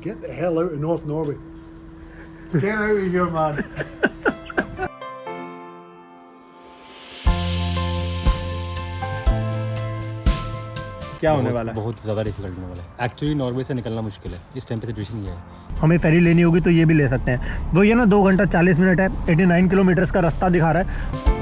Get the hell out of North Norway. Get out of here, man. क्या होने वाला है? बहुत ज़्यादा डिफिकल्ट होने वाला है। एक्चुअली नॉर्वे से निकलना मुश्किल है इस टाइम पे, सिचुएशन ये है। हमें फेरी लेनी होगी तो ये भी ले सकते हैं। वो ये ना 2 घंटा 40 मिनट है, 89 किलोमीटर का रास्ता दिखा रहा है।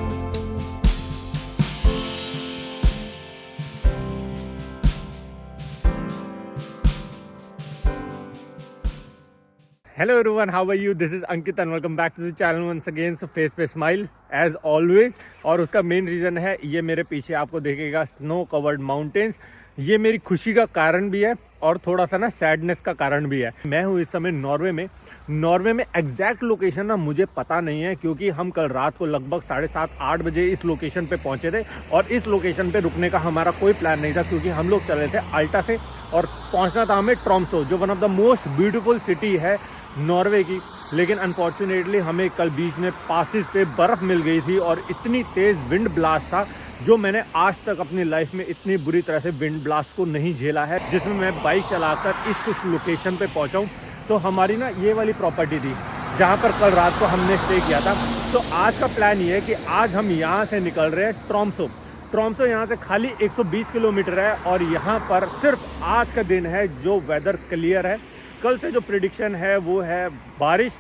Hello everyone, how are you? This is Ankit and welcome back to the channel once again. So face पे smile as always, और उसका मेन रीज़न है ये मेरे पीछे आपको देखेगा स्नो कवर्ड माउंटेन्स। ये मेरी खुशी का कारण भी है और थोड़ा सा ना सैडनेस का कारण भी है। मैं हूँ इस समय नॉर्वे में एग्जैक्ट लोकेशन ना मुझे पता नहीं है, क्योंकि हम कल रात को लगभग 7:30-8 बजे इस लोकेशन पे पहुंचे थे और इस लोकेशन पे रुकने का हमारा कोई प्लान नहीं था, क्योंकि हम लोग चले थे अल्टा से और पहुंचना था हमें ट्रॉम्सो, जो one of the most beautiful city है नॉर्वे की। लेकिन अनफॉर्चुनेटली हमें कल बीच में पासिस पे बर्फ़ मिल गई थी और इतनी तेज़ विंड ब्लास्ट था जो मैंने आज तक अपनी लाइफ में इतनी बुरी तरह से विंड ब्लास्ट को नहीं झेला है, जिसमें मैं बाइक चलाकर इस कुछ लोकेशन पे पहुंचा हूं। तो हमारी ना ये वाली प्रॉपर्टी थी जहां पर कल रात को हमने स्टे किया था। तो आज का प्लान ये है कि आज हम यहाँ से निकल रहे हैं ट्रॉम्सो यहाँ से खाली 120 किलोमीटर है और यहाँ पर सिर्फ आज का दिन है जो वेदर क्लियर है। कल से जो प्रिडिक्शन है वो है बारिश,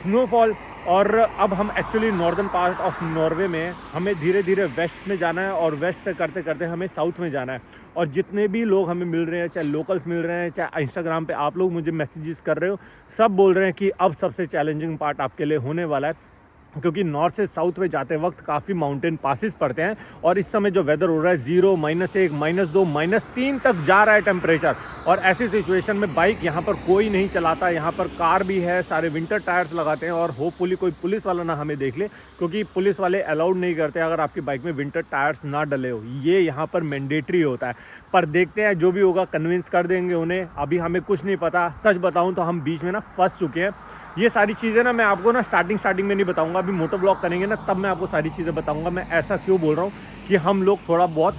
स्नोफॉल। और अब हम actually northern part of Norway में, हमें धीरे धीरे वेस्ट में जाना है और वेस्ट से करते करते हमें साउथ में जाना है। और जितने भी लोग हमें मिल रहे हैं, चाहे लोकल्स मिल रहे हैं, चाहे इंस्टाग्राम पे आप लोग मुझे मैसेजेस कर रहे हो, सब बोल रहे हैं कि अब सबसे चैलेंजिंग पार्ट आपके लिए होने वाला है, क्योंकि नॉर्थ से साउथ में जाते वक्त काफ़ी माउंटेन पासिस पड़ते हैं। और इस समय जो वेदर हो रहा है 0, -1, -2, -3 तक जा रहा है टेम्परेचर। और ऐसी सिचुएशन में बाइक यहाँ पर कोई नहीं चलाता, यहाँ पर कार भी है, सारे विंटर टायर्स लगाते हैं और होपफुली कोई पुलिस वाला ना हमें देख ले, क्योंकि पुलिस वाले अलाउड नहीं करते अगर आपकी बाइक में विंटर टायर्स ना डले हो। ये यहाँ पर मैंडेटरी होता है। पर देखते हैं जो भी होगा, कन्विंस कर देंगे उन्हें। अभी हमें कुछ नहीं पता। सच बताऊँ तो हम बीच में ना फंस चुके हैं। ये सारी चीज़ें ना मैं आपको ना स्टार्टिंग में नहीं बताऊंगा, अभी मोटो ब्लॉग करेंगे ना तब मैं आपको सारी चीज़ें बताऊंगा। मैं ऐसा क्यों बोल रहा हूँ कि हम लोग थोड़ा बहुत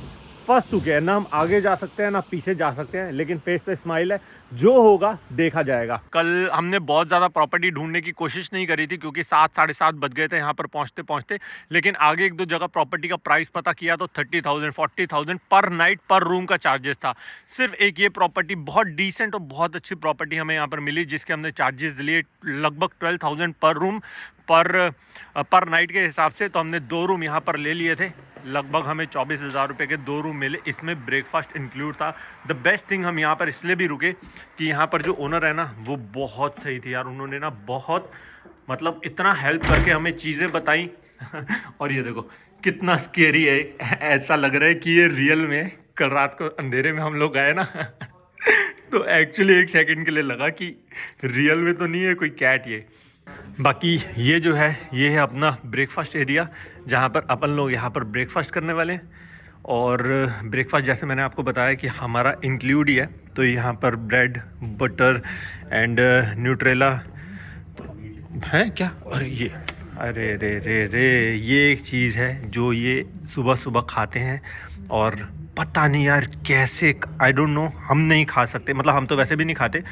फंस चुके हैं, ना हम आगे जा सकते हैं ना पीछे जा सकते हैं, लेकिन फेस पे स्माइल है, जो होगा देखा जाएगा। कल हमने बहुत ज़्यादा प्रॉपर्टी ढूंढने की कोशिश नहीं करी थी, क्योंकि 7-7:30 बज गए थे यहाँ पर पहुँचते। लेकिन आगे 1-2 जगह प्रॉपर्टी का प्राइस पता किया तो 30,000 40,000 पर नाइट पर रूम का चार्जेस था। सिर्फ एक ये प्रॉपर्टी बहुत डिसेंट और बहुत अच्छी प्रॉपर्टी हमें यहाँ पर मिली, जिसके हमने चार्जेस लिए लगभग 12,000 पर रूम पर नाइट के हिसाब से। तो हमने 2 रूम यहाँ पर ले लिए थे, लगभग हमें 24,000 रुपये के 2 रूम मिले। इसमें ब्रेकफास्ट इंक्लूड था। द बेस्ट थिंग, हम यहाँ पर इसलिए भी रुके कि यहाँ पर जो ओनर है ना वो बहुत सही थी यार। उन्होंने ना बहुत मतलब इतना हेल्प करके हमें चीज़ें बताई और ये देखो कितना स्केरी है, ऐसा लग रहा है कि ये रियल में कल रात को अंधेरे में हम लोग गए ना तो एक्चुअली 1 सेकंड के लिए लगा कि रियल में तो नहीं है कोई कैट ये। बाकी ये जो है ये है अपना ब्रेकफास्ट एरिया, जहाँ पर अपन लोग यहाँ पर ब्रेकफास्ट करने वाले हैं। और ब्रेकफास्ट जैसे मैंने आपको बताया कि हमारा इंक्लूड ही है, तो यहाँ पर ब्रेड, बटर एंड न्यूट्रेला है क्या। और ये अरे रे ये एक चीज़ है जो ये सुबह सुबह खाते हैं और पता नहीं यार कैसे, आई डोंट नो, हम नहीं खा सकते, मतलब हम तो वैसे भी नहीं खाते,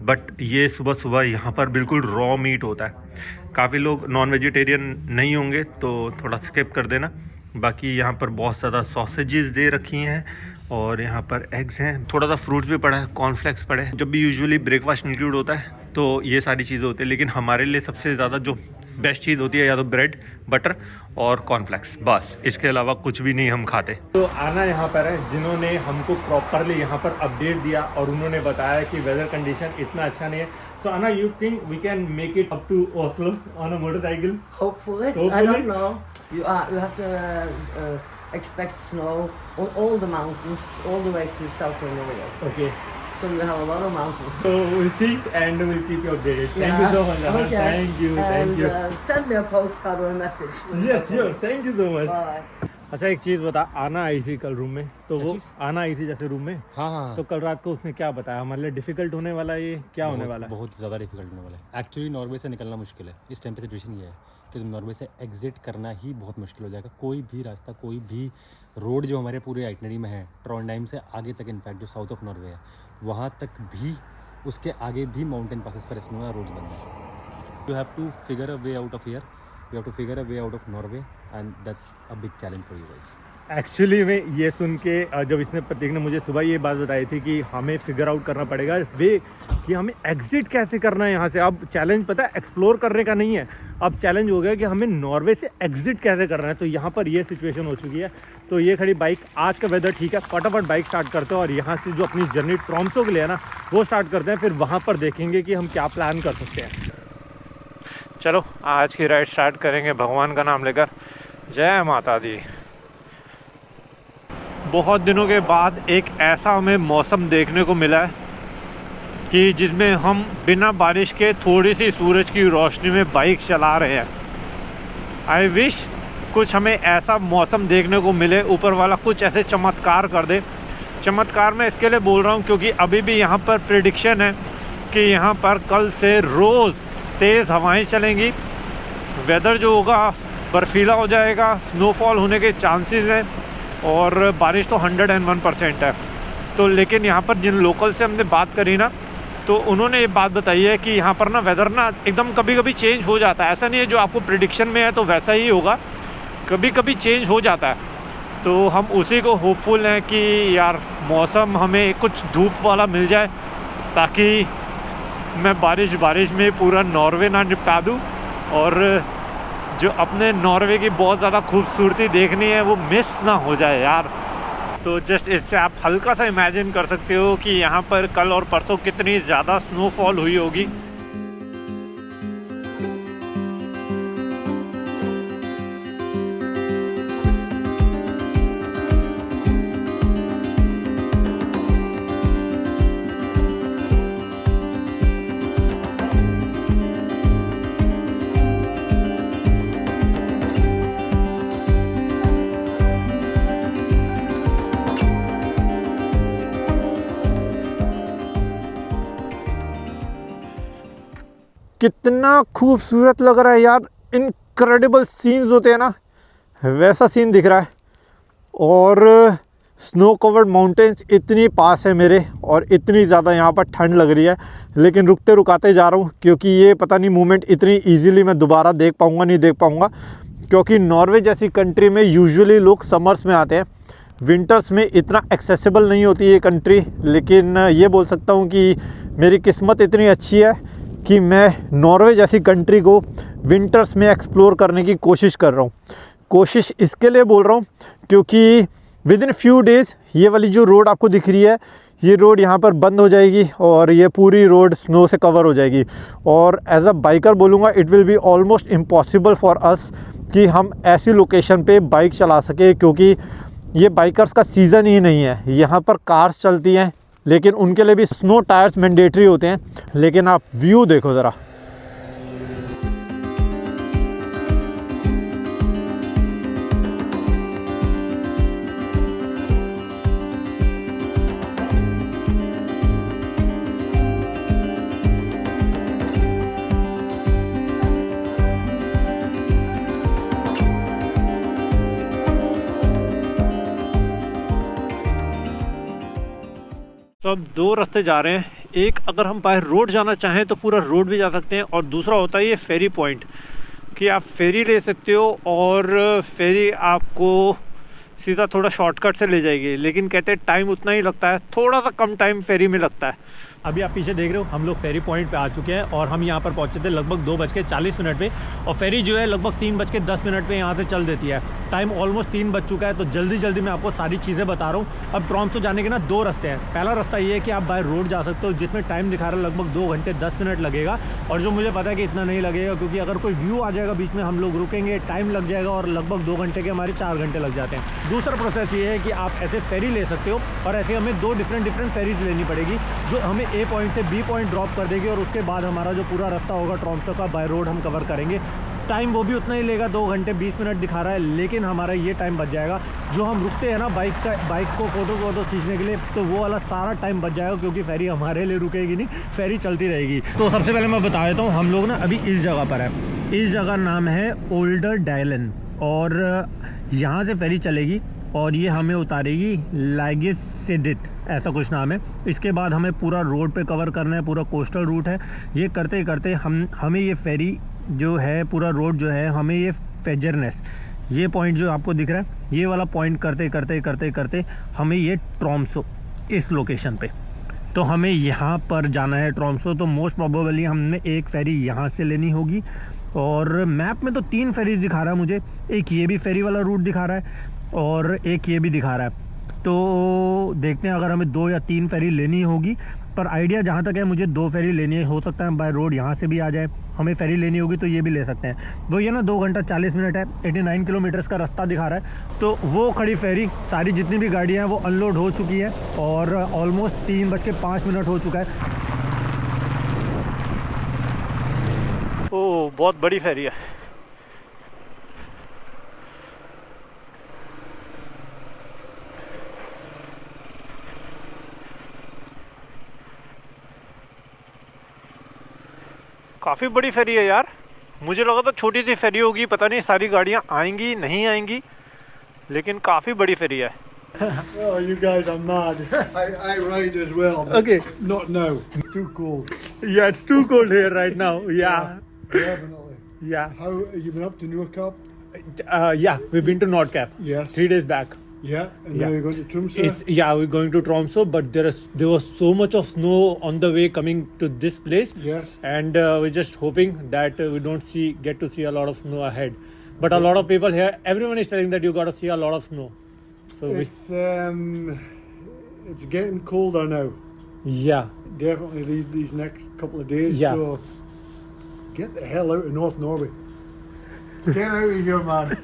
बट ये सुबह सुबह यहाँ पर बिल्कुल रॉ मीट होता है। काफ़ी लोग नॉन वेजिटेरियन नहीं होंगे तो थोड़ा स्किप कर देना। बाकी यहाँ पर बहुत ज़्यादा सॉसेजेस दे रखी हैं और यहाँ पर एग्स हैं, थोड़ा सा फ्रूट्स भी पड़ा है, कॉर्नफ्लेक्स पड़े हैं। जब भी यूजुअली ब्रेकफास्ट इंक्लूड होता है तो ये सारी चीज़ें होती है, लेकिन हमारे लिए सबसे ज़्यादा जो बेस्ट चीज़ होती है या तो ब्रेड, बटर और कॉर्नफ्लेक्स, बस। इसके अलावा कुछ भी नहीं हम खाते। तो आना यहाँ पर है जिन्होंने हमको प्रॉपरली यहाँ पर अपडेट दिया और उन्होंने बताया कि वेदर कंडीशन इतना अच्छा नहीं है। So Anna, you think we can make it up to Oslo on a motorcycle? Hopefully. I don't know. You have to expect snow on all the mountains, all the way to southern Norway. Okay. So we have a lot of mountains. So we'll see and we'll keep you updated. Thank you so much. Anna. Okay. Thank you. And, Thank you. Send me a postcard or a message. Yes, sure. Thank you so much. Bye. अच्छा एक चीज़ बता, आना आई थी कल room में, तो वो चीज़? आना आई थी जैसे रूम में, हाँ तो कल रात को उसने क्या बताया हमारे लिए डिफिकल्ट होने वाला है, ये क्या होने वाला है? बहुत ज़्यादा डिफिकल्ट होने वाला है। एक्चुअली नॉर्वे से निकलना मुश्किल है इस टाइम पे, सिचुएशन ये है कि नॉर्वे से एग्जिट करना ही बहुत मुश्किल हो जाएगा। कोई भी रास्ता, कोई भी रोड जो हमारे पूरे आइटनरी में है, ट्रॉन्डाइम से आगे तक, इनफैक्ट जो साउथ ऑफ नॉर्वे है वहाँ तक भी उसके आगे भी माउंटेन पासेस पर स्नो रोड्स बन रहे हैं. You have to figure a way out of here. You have to figure a way out of Norway, and that's a big challenge for you guys. Actually में ये सुन के जब इसने प्रतीक ने मुझे सुबह ये बात बताई थी कि हमें फिगर आउट करना पड़ेगा वे कि हमें एग्जिट कैसे करना है यहाँ से. अब चैलेंज पता है एक्सप्लोर करने का नहीं है, अब चैलेंज हो गया कि हमें नॉर्वे से एग्जिट कैसे करना है. तो यहाँ पर ये सिचुएशन हो चुकी है. तो ये खड़ी बाइक, आज का वेदर ठीक है, फटाफट बाइक स्टार्ट करते हैं और यहाँ से जो अपनी जर्नी ट्रॉम्सो के लिए है ना वो स्टार्ट करते हैं. फिर वहाँ पर देखेंगे कि हम क्या प्लान कर सकते हैं. चलो आज की राइड स्टार्ट करेंगे भगवान का नाम लेकर. जय माता दी. बहुत दिनों के बाद एक ऐसा हमें मौसम देखने को मिला है कि जिसमें हम बिना बारिश के थोड़ी सी सूरज की रोशनी में बाइक चला रहे हैं. आई विश कुछ हमें ऐसा मौसम देखने को मिले, ऊपर वाला कुछ ऐसे चमत्कार कर दे. चमत्कार मैं इसके लिए बोल रहा हूँ क्योंकि अभी भी यहाँ पर प्रेडिक्शन है कि यहाँ पर कल से रोज़ तेज़ हवाएं चलेंगी. वेदर जो होगा बर्फीला हो जाएगा, स्नोफॉल होने के चांसेस हैं और बारिश तो 101% है. तो लेकिन यहाँ पर जिन लोकल से हमने बात करी ना तो उन्होंने ये बात बताई है कि यहाँ पर ना वेदर ना एकदम कभी कभी चेंज हो जाता है. ऐसा नहीं है जो आपको प्रेडिक्शन में है तो वैसा ही होगा, कभी कभी चेंज हो जाता है. तो हम उसी को होपफुल हैं कि यार मौसम हमें कुछ धूप वाला मिल जाए ताकि मैं बारिश में पूरा नॉर्वे ना निपटा दूँ और जो अपने नॉर्वे की बहुत ज़्यादा खूबसूरती देखनी है वो मिस ना हो जाए यार. तो जस्ट इससे आप हल्का सा इमेजिन कर सकते हो कि यहाँ पर कल और परसों कितनी ज़्यादा स्नोफॉल हुई होगी. कितना खूबसूरत लग रहा है यार. इनक्रेडिबल सीन्स होते हैं ना वैसा सीन दिख रहा है. और स्नो कवर्ड माउंटेन्स इतनी पास है मेरे और इतनी ज़्यादा यहाँ पर ठंड लग रही है. लेकिन रुकते रुकाते जा रहा हूँ क्योंकि ये पता नहीं मूवमेंट इतनी इजीली मैं दोबारा देख पाऊँगा नहीं देख पाऊँगा. क्योंकि नॉर्वे जैसी कंट्री में यूजुअली लोग समर्स में आते हैं, विंटर्स में इतना एक्सेसिबल नहीं होती ये कंट्री. लेकिन ये बोल सकता हूँ कि मेरी किस्मत इतनी अच्छी है कि मैं नॉर्वे जैसी कंट्री को विंटर्स में एक्सप्लोर करने की कोशिश कर रहा हूँ. कोशिश इसके लिए बोल रहा हूँ क्योंकि विद इन फ्यू डेज़ ये वाली जो रोड आपको दिख रही है ये रोड यहाँ पर बंद हो जाएगी और ये पूरी रोड स्नो से कवर हो जाएगी. और एज अ बाइकर बोलूँगा it will be almost impossible for us कि हम ऐसी लोकेशन पे बाइक चला सके क्योंकि ये बाइकर्स का सीज़न ही नहीं है. यहाँ पर कार्स चलती हैं लेकिन उनके लिए भी स्नो टायर्स मैंडेटरी होते हैं. लेकिन आप व्यू देखो ज़रा. तो अब दो रास्ते जा रहे हैं. एक अगर हम बाय रोड जाना चाहें तो पूरा रोड भी जा सकते हैं और दूसरा होता है ये फेरी पॉइंट कि आप फेरी ले सकते हो और फेरी आपको सीधा थोड़ा शॉर्टकट से ले जाएगी. लेकिन कहते हैं टाइम उतना ही लगता है, थोड़ा सा कम टाइम फेरी में लगता है. अभी आप पीछे देख रहे हो हम लोग फेरी पॉइंट पे आ चुके हैं और हम यहाँ पर पहुँचे थे लगभग 2:40 पे और फेरी जो है लगभग 3:10 पे यहाँ से चल देती है. टाइम ऑलमोस्ट 3 बज चुका है. तो जल्दी जल्दी मैं आपको सारी चीज़ें बता रहा हूँ. अब ट्रॉम्सो जाने के ना 2 रास्ते हैं. पहला रास्ता ये है कि आप बाय रोड जा सकते हो जिसमें टाइम दिखा रहा है लगभग 2 घंटे 10 मिनट लगेगा. और जो मुझे पता है कि इतना नहीं लगेगा क्योंकि अगर कोई व्यू आ जाएगा बीच में हम लोग रुकेंगे, टाइम लग जाएगा और लगभग 2 घंटे के हमारे 4 घंटे लग जाते हैं. दूसरा प्रोसेस ये है कि आप ऐसे फेरी ले सकते हो और ऐसे हमें 2 डिफरेंट फेरीज लेनी पड़ेगी जो हमें ए पॉइंट से बी पॉइंट ड्रॉप कर देगी और उसके बाद हमारा जो पूरा रास्ता होगा ट्रॉम्सो का बाय रोड हम कवर करेंगे. टाइम वो भी उतना ही लेगा, 2 घंटे 20 मिनट दिखा रहा है. लेकिन हमारा ये टाइम बच जाएगा जो हम रुकते हैं ना बाइक को फोटो खींचने के लिए, तो वो वाला सारा टाइम बच जाएगा क्योंकि फेरी हमारे लिए रुकेगी नहीं, फेरी चलती रहेगी. तो सबसे पहले मैं बता देता हूँ हम लोग ना अभी इस जगह पर है. इस जगह नाम है ओल्डर डायलन और यहाँ से फेरी चलेगी और ये हमें उतारेगी लाइगेसिडिट ऐसा कुछ नाम है। इसके बाद हमें पूरा रोड पे कवर करना है, पूरा कोस्टल रूट है। ये करते करते हमें ये फेरी जो है, पूरा रोड जो है, हमें ये फेजरनेस, ये पॉइंट जो आपको दिख रहा है, ये वाला पॉइंट करते करते करते करते हमें ये ट्रोम्सो, इस लोकेशन पे, तो हमें यहाँ पर जाना है ट्रोम्सो। तो मोस्ट प्रोबेबली हमने एक फेरी यहाँ से लेनी होगी। और मैप में तो 3 फेरीज दिखा रहा है मुझे, एक ये भी फेरी वाला रूट दिखा रहा है और एक ये भी दिखा रहा है। तो देखते हैं अगर हमें 2 या 3 फेरी लेनी होगी, पर आइडिया जहाँ तक है मुझे 2 फेरी लेनी है। हो सकता है बाय रोड यहाँ से भी आ जाए, हमें फेरी लेनी होगी तो ये भी ले सकते हैं। वो ये ना 2 घंटा 40 मिनट है, 89 किलोमीटर्स का रास्ता दिखा रहा है। तो वो खड़ी फेरी, सारी जितनी भी गाड़ियाँ हैं वो अनलोड हो चुकी है और ऑलमोस्ट 3:05 हो चुका है। ओ, बहुत बड़ी फेरी है। काफ़ी बड़ी फेरी है यार, मुझे लगा था छोटी सी फेरी होगी, पता नहीं सारी गाड़ियाँ आएंगी नहीं आएंगी, लेकिन काफ़ी बड़ी फेरी है। Oh, you guys are mad. I ride as well. but Okay. Not now. Too cold. Yeah, it's too cold here right now. Yeah. Definitely. Yeah. How you been up to Newark? Yeah, we've been to Nordkap Yes. 3 days back. Yeah. And Yeah. now you're going to Tromsø? Yeah, we're going to Tromsø, but there was so much of snow on the way coming to this place. Yes. And we're just hoping that we don't get to see a lot of snow ahead. But a lot of people here, everyone is telling that you got to see a lot of snow. So It's getting colder now. yeah, Definitely these next couple of days. Yeah. So get the hell out of North Norway. Get out of here, man.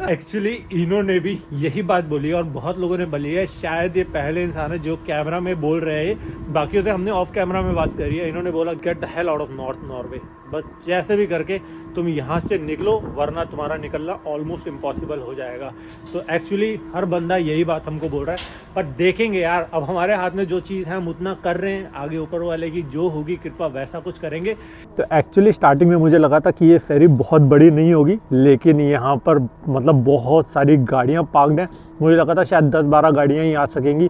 Actually इन्होंने भी यही बात बोली है और बहुत लोगों ने बोली है। शायद ये पहले इंसान है जो कैमरा में बोल रहे हैं, बाकियों से हमने ऑफ कैमरा में बात करी है। इन्होंने बोला get the hell out of north Norway, बस जैसे भी करके तुम यहाँ से निकलो, वरना तुम्हारा निकलना ऑलमोस्ट इम्पॉसिबल हो जाएगा। तो एक्चुअली हर बंदा यही बात हमको बोल रहा है, पर देखेंगे यार, अब हमारे हाथ में जो चीज़ है हम उतना कर रहे हैं, आगे ऊपर वाले की जो होगी कृपा वैसा कुछ करेंगे। तो एक्चुअली स्टार्टिंग में मुझे लगा था कि ये फेरी बहुत बड़ी नहीं होगी, लेकिन यहाँ पर मतलब बहुत सारी गाड़ियाँ पार्क्ड हैं। मुझे लगा था शायद 10-12 गाड़ियाँ ही आ सकेंगी,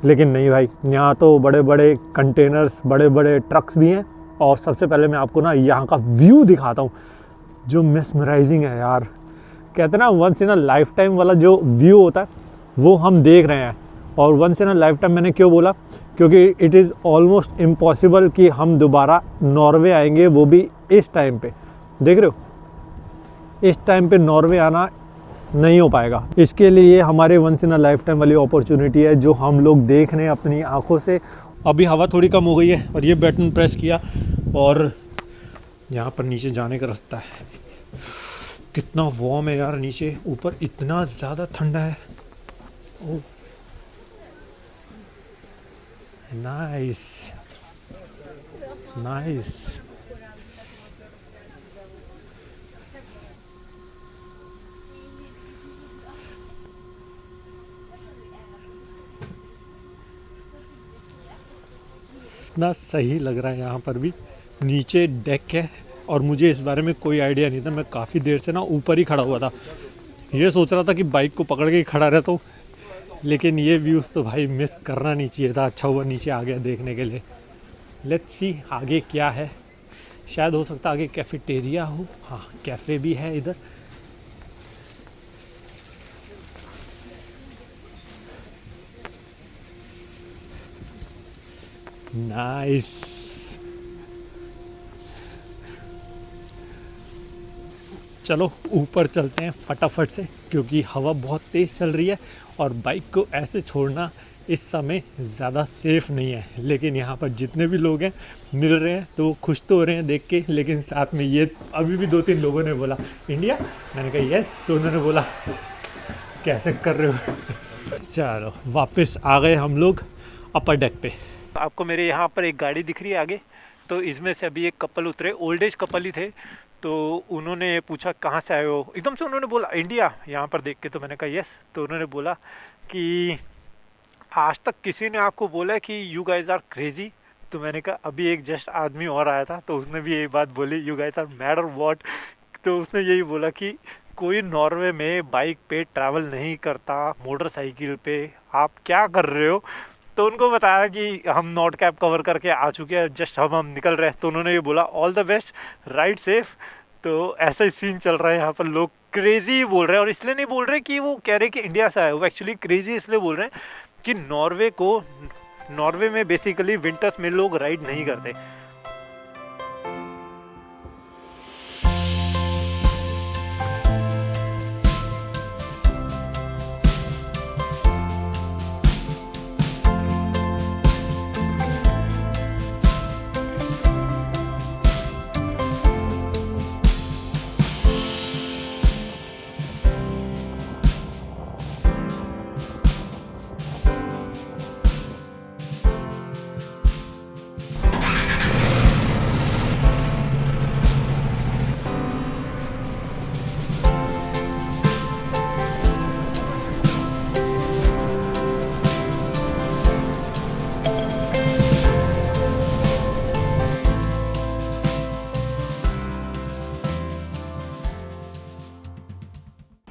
लेकिन नहीं भाई, यहाँ तो बड़े बड़े कंटेनर्स, बड़े बड़े ट्रक्स भी हैं। और सबसे पहले मैं आपको ना यहाँ का व्यू दिखाता हूँ जो मेस्मराइजिंग है यार। कहते हैं ना once in a lifetime वाला जो व्यू होता है वो हम देख रहे हैं। और once in a lifetime मैंने क्यों बोला, क्योंकि इट इज़ ऑलमोस्ट इम्पॉसिबल कि हम दोबारा नॉर्वे आएंगे, वो भी इस टाइम पे। देख रहे हो, इस टाइम पे नॉर्वे आना नहीं हो पाएगा। इसके लिए हमारे once in a lifetime वाली अपॉर्चुनिटी है जो हम लोग देख रहे हैं अपनी आंखों से। अभी हवा थोड़ी कम हो गई है और ये बटन प्रेस किया और यहाँ पर नीचे जाने का रास्ता है। कितना वार्म है यार नीचे, ऊपर इतना ज़्यादा ठंडा है। Oh nice nice. इतना सही लग रहा है यहाँ पर भी। नीचे डेक है और मुझे इस बारे में कोई आइडिया नहीं था। मैं काफ़ी देर से ना ऊपर ही खड़ा हुआ था, ये सोच रहा था कि बाइक को पकड़ के ही खड़ा रहता हूँ, लेकिन ये व्यूज़ तो भाई मिस करना नहीं चाहिए था। अच्छा हुआ नीचे आ गया देखने के लिए। लेट्स सी आगे क्या है, शायद हो सकता है आगे कैफेटेरिया हो। हाँ, कैफ़े भी है इधर। नाइस। चलो ऊपर चलते हैं फटाफट से, क्योंकि हवा बहुत तेज़ चल रही है और बाइक को ऐसे छोड़ना इस समय ज़्यादा सेफ़ नहीं है। लेकिन यहाँ पर जितने भी लोग हैं मिल रहे हैं तो वो खुश तो हो रहे हैं देख के, लेकिन साथ में ये अभी भी 2-3 लोगों ने बोला इंडिया, मैंने कहा यस, तो उन्होंने बोला कैसे कर रहे हो। चलो वापस आ गए हम लोग अपर डेक पे। आपको मेरे यहाँ पर एक गाड़ी दिख रही है आगे, तो इसमें से अभी एक कपल उतरे, ओल्ड एज कपल ही थे। तो उन्होंने पूछा कहाँ से आए हो, एकदम से उन्होंने बोला इंडिया, यहाँ पर देख के। तो मैंने कहा यस। तो उन्होंने बोला कि आज तक किसी ने आपको बोला है कि यू गाइज आर क्रेजी। तो मैंने कहा अभी एक जस्ट आदमी और आया था तो उसने भी यही बात बोली, यू गाइज आर मैड और वॉट। तो उसने यही बोला कि कोई नॉर्वे में बाइक पे ट्रैवल नहीं करता, मोटरसाइकिल पे, आप क्या कर रहे हो। तो उनको बताया कि हम नॉर्थ कैप कवर करके आ चुके हैं, जस्ट हम निकल रहे हैं। तो उन्होंने ये बोला all the best, ride safe. तो ऐसा ही सीन चल रहा है यहाँ पर। लोग क्रेजी बोल रहे हैं, और इसलिए नहीं बोल रहे कि वो कह रहे कि इंडिया से आए, वो एक्चुअली क्रेजी इसलिए बोल रहे हैं कि नॉर्वे में बेसिकली विंटर्स में लोग राइड नहीं करते।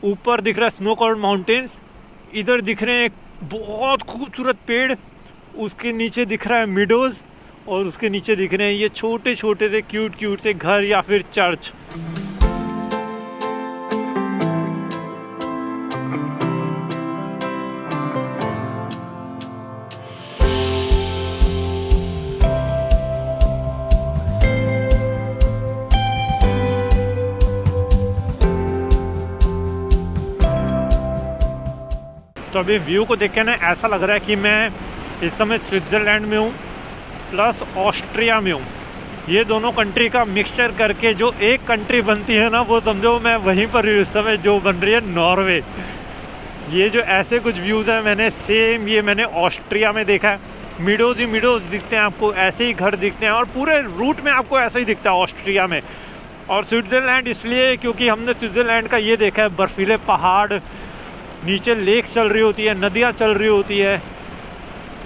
ऊपर दिख रहा है स्नो कवर्ड माउंटेन्स, इधर दिख रहे हैं एक बहुत खूबसूरत पेड़, उसके नीचे दिख रहा है मिडोज, और उसके नीचे दिख रहे हैं ये छोटे छोटे से क्यूट से घर या फिर चर्च। तो अभी व्यू को देख के ना ऐसा लग रहा है कि मैं इस समय स्विट्ज़रलैंड में हूँ प्लस ऑस्ट्रिया में हूँ। ये दोनों कंट्री का मिक्सचर करके जो एक कंट्री बनती है ना, वो समझो मैं वहीं पर हूँ इस समय, जो बन रही है नॉर्वे। ये जो ऐसे कुछ व्यूज़ हैं मैंने ऑस्ट्रिया में देखा है। मिडोज ही मिडोज दिखते हैं आपको, ऐसे ही घर दिखते हैं, और पूरे रूट में आपको ऐसा ही दिखता है ऑस्ट्रिया में। और स्विट्ज़रलैंड इसलिए क्योंकि हमने स्विट्ज़रलैंड का ये देखा है, बर्फीले पहाड़, नीचे लेक चल रही होती है, नदियाँ चल रही होती है,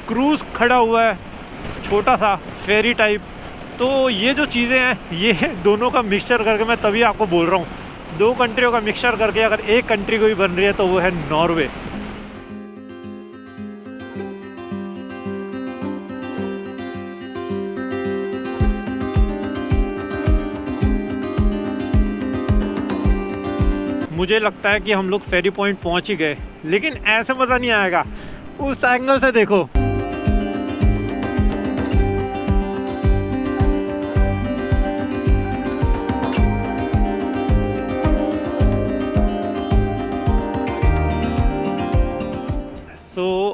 क्रूज़ खड़ा हुआ है छोटा सा फेरी टाइप। तो ये जो चीज़ें हैं ये दोनों का मिक्सचर करके, मैं तभी आपको बोल रहा हूँ, दो कंट्रियों का मिक्सचर करके अगर एक कंट्री कोई बन रही है तो वो है नॉर्वे। मुझे लगता है कि हम लोग फेरी पॉइंट पहुंच ही गए, लेकिन ऐसे मज़ा नहीं आएगा, उस एंगल से देखो।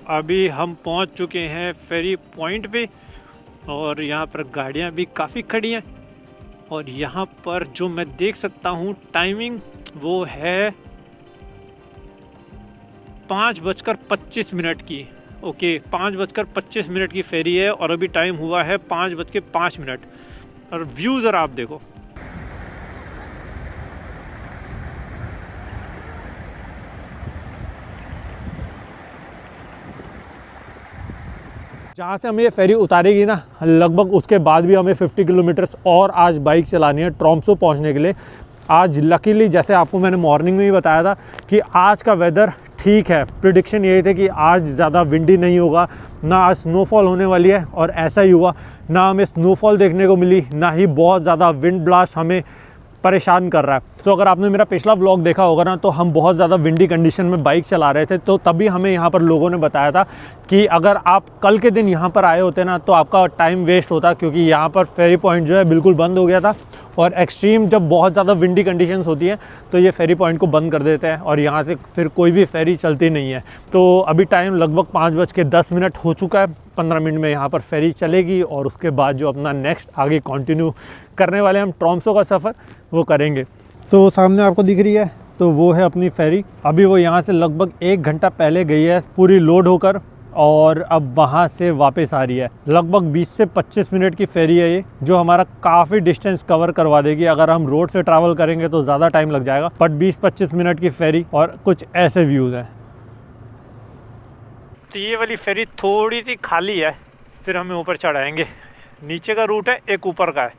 अभी हम पहुंच चुके हैं फेरी पॉइंट पे, और यहाँ पर गाड़ियाँ भी काफ़ी खड़ी हैं। और यहाँ पर जो मैं देख सकता हूँ टाइमिंग, वो है 5:25 की। ओके, 5:25 की फेरी है, और अभी टाइम हुआ है 5:05। और व्यू ज़रा आप देखो। जहाँ से हमें ये फेरी उतारेगी ना, लगभग उसके बाद भी हमें 50 किलोमीटर और आज बाइक चलानी है ट्रोम्सो पहुँचने के लिए। आज लकीली, जैसे आपको मैंने मॉर्निंग में ही बताया था कि आज का वेदर ठीक है। प्रिडिक्शन यही थे कि आज ज़्यादा विंडी नहीं होगा, ना आज स्नोफॉल होने वाली है, और ऐसा ही हुआ। ना हमें स्नोफॉल देखने को मिली, ना ही बहुत ज़्यादा विंड ब्लास्ट हमें परेशान कर रहा है। तो अगर आपने मेरा पिछला व्लॉग देखा होगा ना, तो हम बहुत ज़्यादा विंडी कंडीशन में बाइक चला रहे थे। तो तभी हमें यहाँ पर लोगों ने बताया था कि अगर आप कल के दिन यहाँ पर आए होते ना, तो आपका टाइम वेस्ट होता, क्योंकि यहाँ पर फेरी पॉइंट जो है बिल्कुल बंद हो गया था। और एक्सट्रीम जब बहुत ज़्यादा विंडी कंडीशंस होती हैं तो ये फेरी पॉइंट को बंद कर देते हैं, और यहाँ से फिर कोई भी फेरी चलती नहीं है। तो अभी टाइम लगभग 5:10 हो चुका है। 15 मिनट में यहाँ पर फेरी चलेगी, और उसके बाद जो अपना नेक्स्ट आगे कंटिन्यू करने वाले हम ट्रोम्सो का सफ़र वो करेंगे। तो सामने आपको दिख रही है, तो वो है अपनी फेरी। अभी वो यहाँ से लगभग 1 घंटा पहले गई है पूरी लोड होकर, और अब वहाँ से वापस आ रही है। लगभग 20 से 25 मिनट की फेरी है ये, जो हमारा काफ़ी डिस्टेंस कवर करवा देगी। अगर हम रोड से ट्रैवल करेंगे तो ज़्यादा टाइम लग जाएगा, बट 20-25 मिनट की फेरी, और कुछ ऐसे व्यूज़ हैं। तो ये वाली फेरी थोड़ी सी खाली है, फिर हमें ऊपर चढ़ाएंगे। नीचे का रूट है, एक ऊपर का है।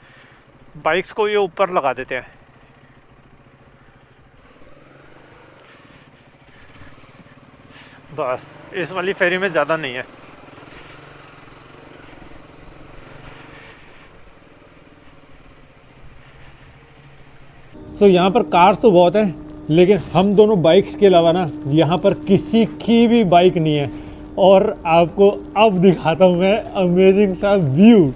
बाइक्स को ये ऊपर लगा देते हैं। बस इस वाली फेरी में ज़्यादा नहीं है। तो यहाँ पर कार्स तो बहुत हैं, लेकिन हम दोनों बाइक्स के अलावा ना यहाँ पर किसी की भी बाइक नहीं है। और आपको अब दिखाता हूँ मैं अमेजिंग सा view.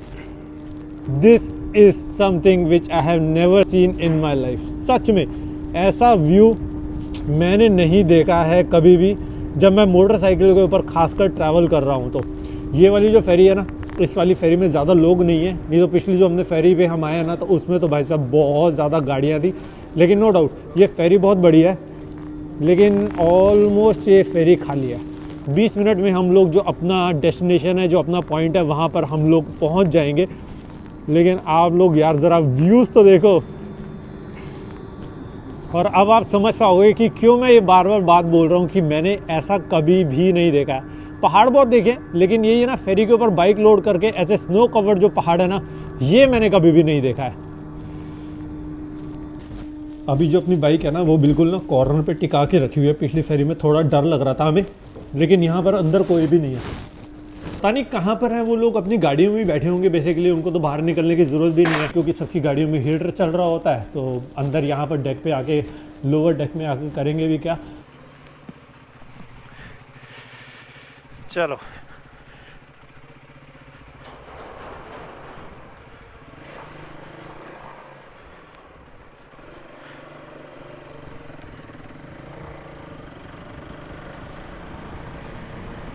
This is something which I have never seen in my life. सच में ऐसा व्यू मैंने नहीं देखा है कभी भी, जब मैं मोटरसाइकिल के ऊपर खासकर ट्रैवल कर रहा हूँ। तो ये वाली जो फेरी है ना, इस वाली फेरी में ज़्यादा लोग नहीं है। नहीं तो पिछली जो हमने फेरी पे हम आए हैं ना, तो उसमें तो भाई साहब बहुत ज़्यादा गाड़ियाँ थी। लेकिन नो डाउट ये फेरी बहुत बड़ी है, लेकिन ऑलमोस्ट ये फेरी खाली है। 20 मिनट में हम लोग जो अपना डेस्टिनेशन है, जो अपना पॉइंट है, वहाँ पर हम लोग पहुँच जाएंगे। लेकिन आप लोग यार ज़रा व्यूज़ तो देखो। और अब आप समझ पाओगे कि क्यों मैं ये बार बार बात बोल रहा हूँ कि मैंने ऐसा कभी भी नहीं देखा है। पहाड़ बहुत देखे, लेकिन ये ना फेरी के ऊपर बाइक लोड करके ऐसे स्नो कवर्ड जो पहाड़ है ना, ये मैंने कभी भी नहीं देखा है। अभी जो अपनी बाइक है ना, वो बिल्कुल ना कॉर्नर पे टिका के रखी हुई है। पिछली फेरी में थोड़ा डर लग रहा था हमें, लेकिन यहाँ पर अंदर कोई भी नहीं है। पता नहीं कहाँ पर है वो लोग, अपनी गाड़ियों में बैठे होंगे बेसिकली। उनको तो बाहर निकलने की ज़रूरत भी नहीं है, क्योंकि सबकी गाड़ियों में हीटर चल रहा होता है। तो अंदर यहाँ पर डेक पे आके, लोअर डेक में आके करेंगे भी क्या। चलो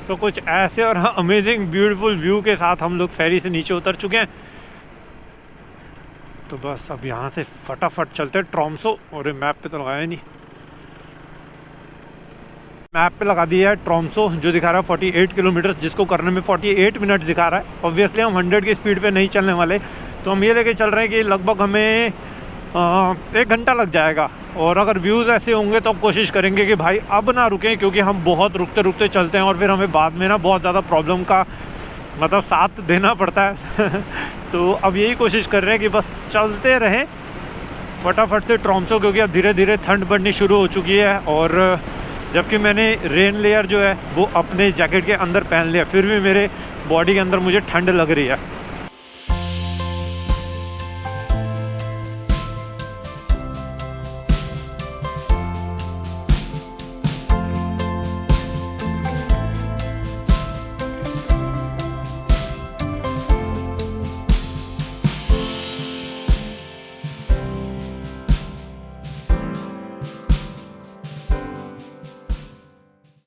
तो कुछ ऐसे और अमेजिंग ब्यूटीफुल व्यू के साथ हम लोग फेरी से नीचे उतर चुके हैं। तो बस अब यहाँ से फटाफट चलते हैं ट्रॉम्सो। और मैप पे तो लगाया नहीं, मैप पे लगा दिया है ट्रॉम्सो, जो दिखा रहा है 48 किलोमीटर, जिसको करने में 48 मिनट दिखा रहा है। ऑब्वियसली हम 100 की स्पीड पे नहीं चलने वाले, तो हम ये लेके चल रहे हैं कि लगभग हमें 1 घंटा लग जाएगा। और अगर व्यूज़ ऐसे होंगे तो कोशिश करेंगे कि भाई अब ना रुकें, क्योंकि हम बहुत रुकते रुकते चलते हैं और फिर हमें बाद में ना बहुत ज़्यादा प्रॉब्लम का मतलब साथ देना पड़ता है। तो अब यही कोशिश कर रहे हैं कि बस चलते रहें फटाफट से ट्रॉम्सो, क्योंकि अब धीरे धीरे ठंड बढ़नी शुरू हो चुकी है। और जबकि मैंने रेन लेयर जो है वो अपने जैकेट के अंदर पहन लिया, फिर भी मेरे बॉडी के अंदर मुझे ठंड लग रही है।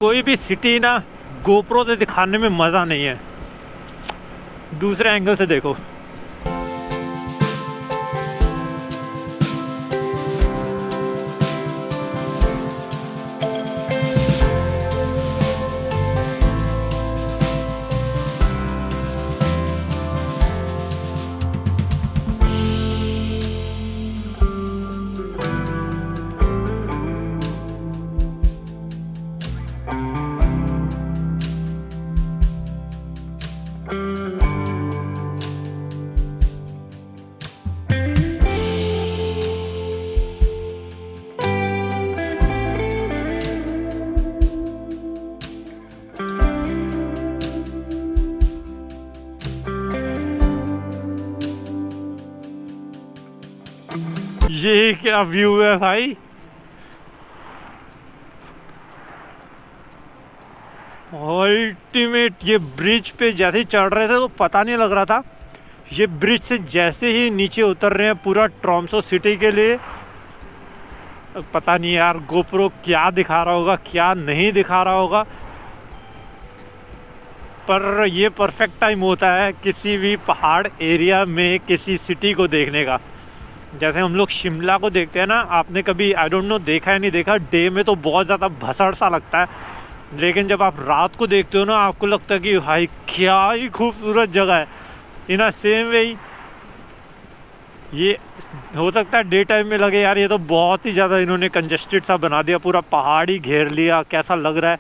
कोई भी सिटी ना गोप्रो से दिखाने में मज़ा नहीं है, दूसरे एंगल से देखो। ये क्या व्यू है भाई, अल्टीमेट। ये ब्रिज पे जैसे ही चढ़ रहे थे तो पता नहीं लग रहा था, ये ब्रिज से जैसे ही नीचे उतर रहे हैं पूरा ट्रॉम्सो सिटी के लिए, पता नहीं यार गोप्रो क्या दिखा रहा होगा क्या नहीं दिखा रहा होगा। पर ये परफेक्ट टाइम होता है किसी भी पहाड़ एरिया में किसी सिटी को देखने का। जैसे हम लोग शिमला को देखते हैं ना, आपने कभी आई डोंट नो देखा है नहीं देखा, डे में तो बहुत ज़्यादा भसड़ सा लगता है, लेकिन जब आप रात को देखते हो ना, आपको लगता है कि भाई क्या ही खूबसूरत जगह है। इन अ सेम वे ये हो सकता है डे टाइम में लगे यार ये तो बहुत ही ज़्यादा इन्होंने कंजेस्टेड सा बना दिया, पूरा पहाड़ ही घेर लिया, कैसा लग रहा है।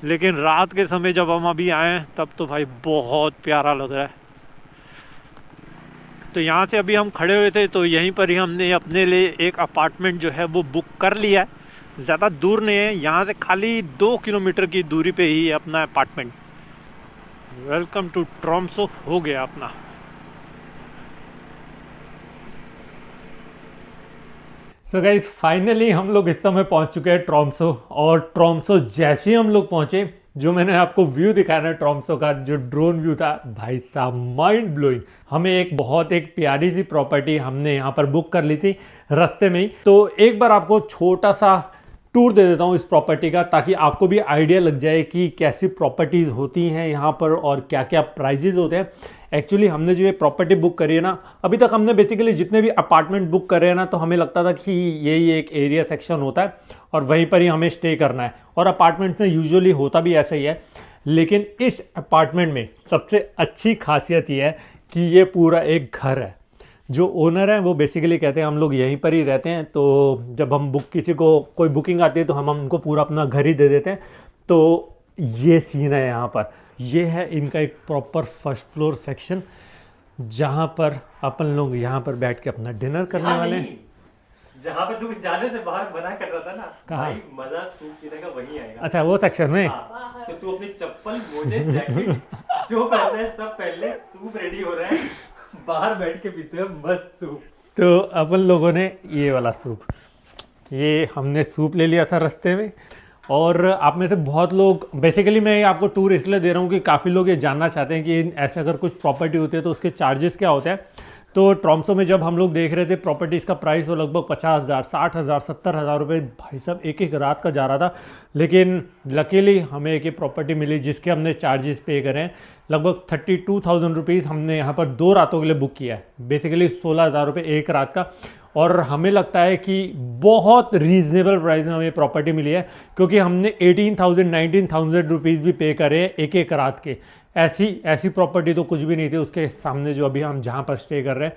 लेकिन रात के समय जब हम अभी आए हैं तब तो भाई बहुत प्यारा लग रहा है। तो यहाँ से अभी हम खड़े हुए थे, तो यहीं पर ही हमने अपने लिए एक अपार्टमेंट जो है वो बुक कर लिया है। ज़्यादा दूर नहीं है, यहाँ से खाली 2 किलोमीटर की दूरी पे ही है अपना अपार्टमेंट। वेलकम टू ट्रॉम्सो हो गया अपना। सो गाइस फाइनली हम लोग इस समय पहुंच चुके हैं ट्रॉम्सो। और ट्रॉम्सो जैसे ही हम लोग पहुंचे, जो मैंने आपको व्यू दिखाया ना ट्रॉम्सो का, जो ड्रोन व्यू था, भाई साहब माइंड ब्लोइंग। हमें एक प्यारी सी प्रॉपर्टी हमने यहाँ पर बुक कर ली थी रास्ते में ही। तो एक बार आपको छोटा सा टूर दे देता हूँ इस प्रॉपर्टी का, ताकि आपको भी आइडिया लग जाए कि कैसी प्रॉपर्टीज़ होती हैं यहाँ पर और क्या क्या प्राइजेज होते हैं। एक्चुअली हमने जो ये प्रॉपर्टी बुक करी है ना, अभी तक हमने बेसिकली जितने भी अपार्टमेंट बुक करे हैं ना, तो हमें लगता था कि यही एक एरिया सेक्शन होता है और वहीं पर ही हमें स्टे करना है, और अपार्टमेंट्स में यूजुअली होता भी ऐसा ही है। लेकिन इस अपार्टमेंट में सबसे अच्छी खासियत ये है कि ये पूरा एक घर है। जो ओनर है वो बेसिकली कहते हैं हम लोग यहीं पर ही रहते हैं, तो जब हम किसी को कोई बुकिंग आती है तो हम उनको पूरा अपना घर ही दे देते हैं। तो ये सीन है यहाँ पर। ये है इनका एक प्रॉपर फर्स्ट फ्लोर सेक्शन, जहाँ पर अपन लोग यहाँ पर बैठ के अपना डिनर करने वाले हैं। जहाँ पे तू जाने से बाहर मना कर रहा था ना, कहाँ? भाई मजा सूप पीने का वहीं आएगा। अच्छा, वो सेक्शन में। हाँ, तो तू अपनी चप्पल, मोजे, जैकेट जो पहले है सब पहले, सूप रेडी हो रहा है, बाहर बैठ के पीते हैं मस्त सूप। तो अपन लोगों ने ये वाला सूप, ये हमने सूप ले लिया था रास्ते में। और आप में से बहुत लोग, बेसिकली मैं आपको टूर इसलिए दे रहा हूँ कि काफ़ी लोग ये जानना चाहते हैं कि ऐसे अगर कुछ प्रॉपर्टी होती है तो उसके चार्जेस क्या होते हैं। तो ट्रॉम्सो में जब हम लोग देख रहे थे प्रॉपर्टीज़ का प्राइस वो लगभग 50,000, 60,000, 70,000 रुपये भाई साहब एक रात का जा रहा था। लेकिन लकीली हमें एक प्रॉपर्टी मिली जिसके हमने चार्जेस पे करें हैं। लगभग 32,000 रुपीज़ हमने यहाँ पर 2 रातों के लिए बुक किया है, बेसिकली 16,000 रुपये एक रात का। और हमें लगता है कि बहुत रीज़नेबल प्राइस में हमें प्रॉपर्टी मिली है, क्योंकि हमने 18,000, 19,000 रुपीज़ भी पे करे एक रात के। ऐसी प्रॉपर्टी तो कुछ भी नहीं थी उसके सामने जो अभी हम जहाँ पर स्टे कर रहे हैं।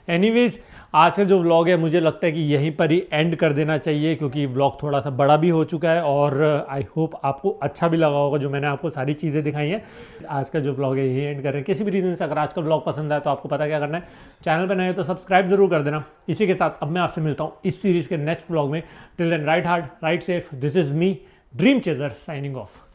एनीवेज, आज का जो व्लॉग है मुझे लगता है कि यहीं पर ही एंड कर देना चाहिए, क्योंकि व्लॉग थोड़ा सा बड़ा भी हो चुका है और आई होप आपको अच्छा भी लगा होगा जो मैंने आपको सारी चीज़ें दिखाई हैं। आज का जो व्लॉग है यही एंड कर रहे हैं। किसी भी रीज़न से अगर आज का व्लॉग पसंद आए तो आपको पता क्या करना है, चैनल पर नए हो तो सब्सक्राइब जरूर कर देना। इसी के साथ अब मैं आपसे मिलता हूँ इस सीरीज़ के नेक्स्ट व्लॉग में। Till then ride hard, ride safe. This is me dream chaser signing of.